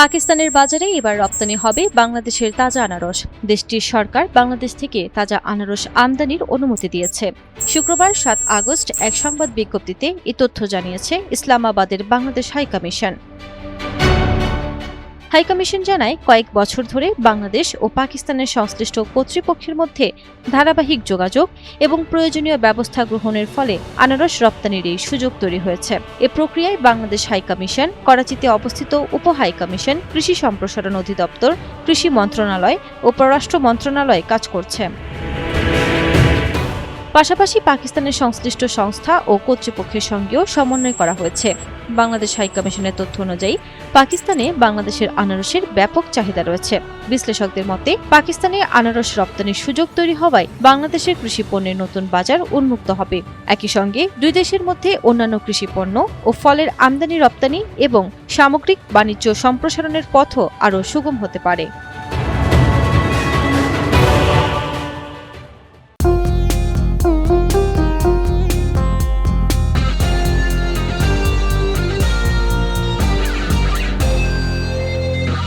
পাকিস্তানের বাজারে এবার রপ্তানি হবে বাংলাদেশের তাজা আনারস। দেশটির সরকার বাংলাদেশ থেকে তাজা আনারস আমদানির অনুমতি দিয়েছে। শুক্রবার ৭ আগস্ট এক সংবাদ বিজ্ঞপ্তিতে এ তথ্য জানিয়েছে ইসলামাবাদের বাংলাদেশ হাইকমিশন। হাইকমিশন জানায়, কয়েক বছর ধরে বাংলাদেশ ও পাকিস্তানের সংশ্লিষ্ট কর্তৃপক্ষের মধ্যে ধারাবাহিক যোগাযোগ এবং প্রয়োজনীয় ব্যবস্থা গ্রহণের ফলে আনারস রপ্তানির এই সুযোগ তৈরি হয়েছে। এ প্রক্রিয়ায় বাংলাদেশ হাইকমিশন, করাচিতে অবস্থিত উপ হাইকমিশন, কৃষি সম্প্রসারণ অধিদপ্তর, কৃষি মন্ত্রণালয় ও পররাষ্ট্র মন্ত্রণালয় কাজ করছে। পাশাপাশি পাকিস্তানের সংশ্লিষ্ট সংস্থা ও কর্তৃপক্ষের সঙ্গেও সমন্বয় করা হয়েছে। বাংলাদেশ হাইকমিশনের তথ্য অনুযায়ী পাকিস্তানে বাংলাদেশের আনারসের ব্যাপক চাহিদা রয়েছে। বিশ্লেষকদের মতে, পাকিস্তানে আনারস রপ্তানির সুযোগ তৈরি হওয়ায় বাংলাদেশের কৃষি পণ্যের নতুন বাজার উন্মুক্ত হবে। একই সঙ্গে দুই দেশের মধ্যে অন্যান্য কৃষি পণ্য ও ফলের আমদানি রপ্তানি এবং সামগ্রিক বাণিজ্য সম্প্রসারণের পথও আরও সুগম হতে পারে।